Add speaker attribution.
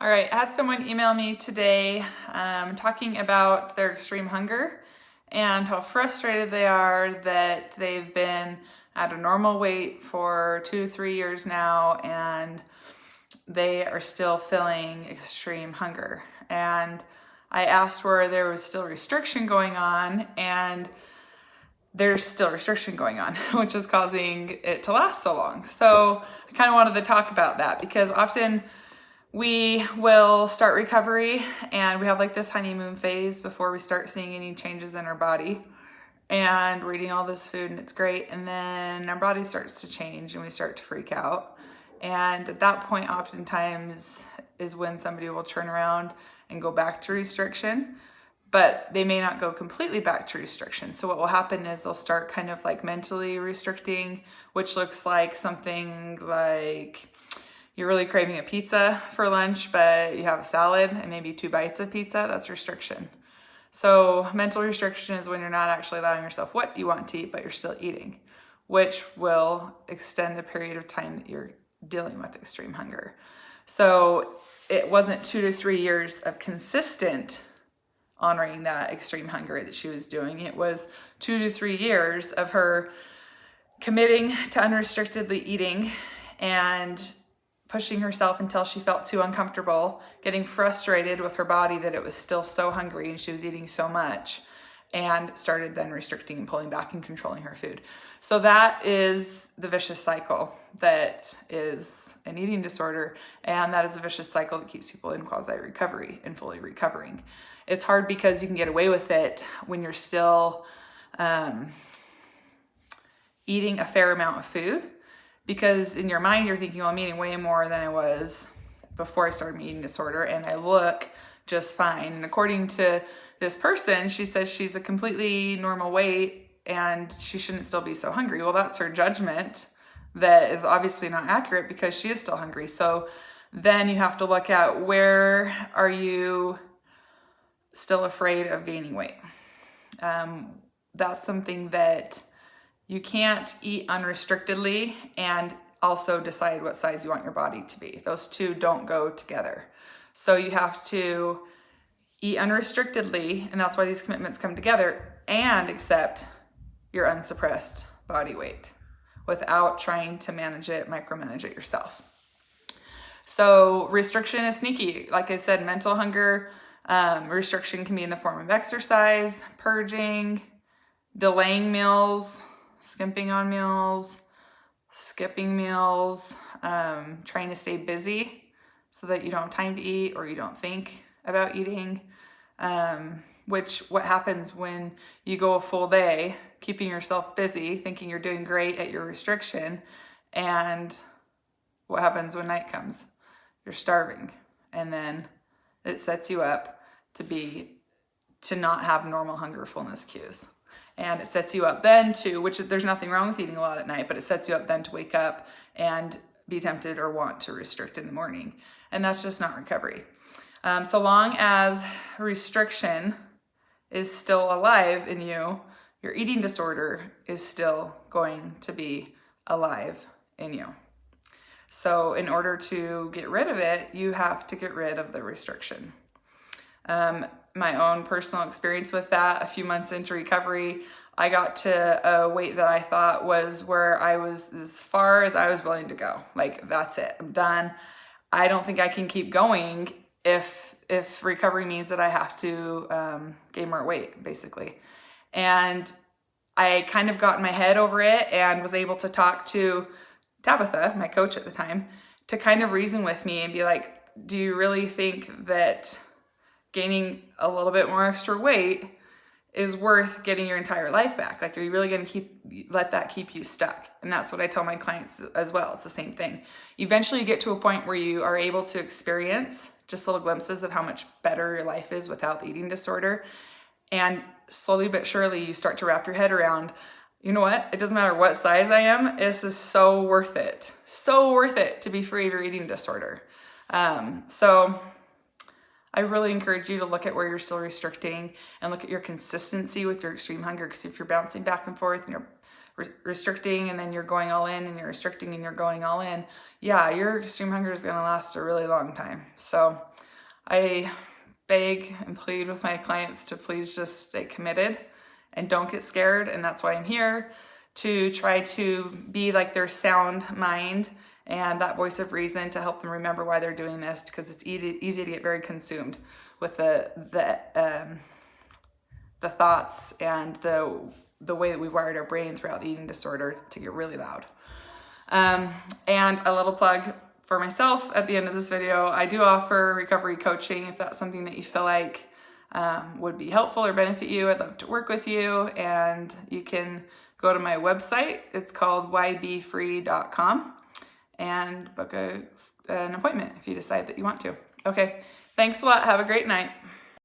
Speaker 1: All right, I had someone email me today talking about their extreme hunger and how frustrated they are that they've been at a normal weight for 2 to 3 years now and they are still feeling extreme hunger. And I asked where there was still restriction going on, and there's still restriction going on, which is causing it to last so long. So I kind of wanted to talk about that because often we will start recovery and we have like this honeymoon phase before we start seeing any changes in our body. And we're eating all this food and it's great. And then our body starts to change and we start to freak out. And at that point, oftentimes is when somebody will turn around and go back to restriction, but they may not go completely back to restriction. So what will happen is they'll start kind of like mentally restricting, which looks like something like you're really craving a pizza for lunch, but you have a salad and maybe 2 bites of pizza. That's restriction. So mental restriction is when you're not actually allowing yourself what you want to eat, but you're still eating, which will extend the period of time that you're dealing with extreme hunger. So it wasn't 2 to 3 years of consistent honoring that extreme hunger that she was doing. It was 2 to 3 years of her committing to unrestrictedly eating and pushing herself until she felt too uncomfortable, getting frustrated with her body that it was still so hungry and she was eating so much, and started then restricting and pulling back and controlling her food. So that is the vicious cycle that is an eating disorder, and that is a vicious cycle that keeps people in quasi-recovery and fully recovering. It's hard because you can get away with it when you're still eating a fair amount of food, because in your mind you're thinking, well, I'm eating way more than I was before I started my eating disorder and I look just fine. And according to this person, she says she's a completely normal weight and she shouldn't still be so hungry. Well, that's her judgment that is obviously not accurate because she is still hungry. So then you have to look at, where are you still afraid of gaining weight? That's something that you can't eat unrestrictedly and also decide what size you want your body to be. Those two don't go together. So you have to eat unrestrictedly, and that's why these commitments come together, and accept your unsuppressed body weight without trying to manage it, micromanage it yourself. So restriction is sneaky. Like I said, mental hunger, restriction can be in the form of exercise, purging, delaying meals, skimping on meals, skipping meals, trying to stay busy so that you don't have time to eat or you don't think about eating, which what happens when you go a full day keeping yourself busy, thinking you're doing great at your restriction, and what happens when night comes? You're starving, and then it sets you up to not have normal hunger fullness cues. And it sets you up then to, which there's nothing wrong with eating a lot at night, but it sets you up then to wake up and be tempted or want to restrict in the morning. And that's just not recovery. So long as restriction is still alive in you, your eating disorder is still going to be alive in you. So in order to get rid of it, you have to get rid of the restriction. My own personal experience with that, a few months into recovery, I got to a weight that I thought was where I was as far as I was willing to go. Like, that's it, I'm done. I don't think I can keep going if recovery means that I have to gain more weight, basically. And I kind of got in my head over it and was able to talk to Tabitha, my coach at the time, to kind of reason with me and be like, do you really think that gaining a little bit more extra weight is worth getting your entire life back? Like, are you really going to let that keep you stuck? And that's what I tell my clients as well. It's the same thing. Eventually you get to a point where you are able to experience just little glimpses of how much better your life is without the eating disorder. And slowly but surely you start to wrap your head around, you know what? It doesn't matter what size I am. This is so worth it. So worth it to be free of your eating disorder. So I really encourage you to look at where you're still restricting and look at your consistency with your extreme hunger. Because if you're bouncing back and forth and you're restricting and then you're going all in, and you're restricting and you're going all in, yeah, your extreme hunger is going to last a really long time. So I beg and plead with my clients to please just stay committed and don't get scared. And that's why I'm here, to try to be like their sound mind and that voice of reason to help them remember why they're doing this, because it's easy to get very consumed with the thoughts and the way that we've wired our brain throughout the eating disorder to get really loud. And a little plug for myself at the end of this video, I do offer recovery coaching. If that's something that you feel like would be helpful or benefit you, I'd love to work with you. And you can go to my website. It's called ybefree.com, and book an appointment if you decide that you want to. Okay, thanks a lot. Have a great night.